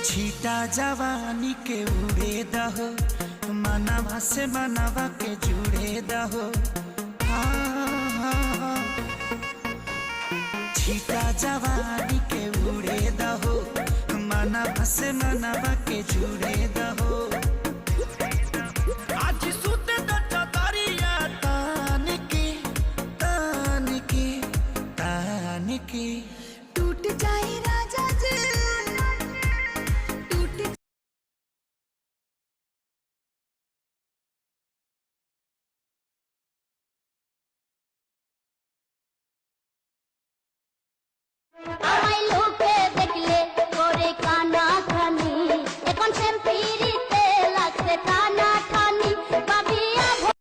छीटा जवानी के उड़े दहो, मनवा से मनवा के जुड़े दहो। छीटा जवानी के उड़े दहो, मनवा से मनवा के जुड़े दहो। आज सुते द चदरिया तान के तान के तान के, टूट जाए राजा जी, আমায় লোক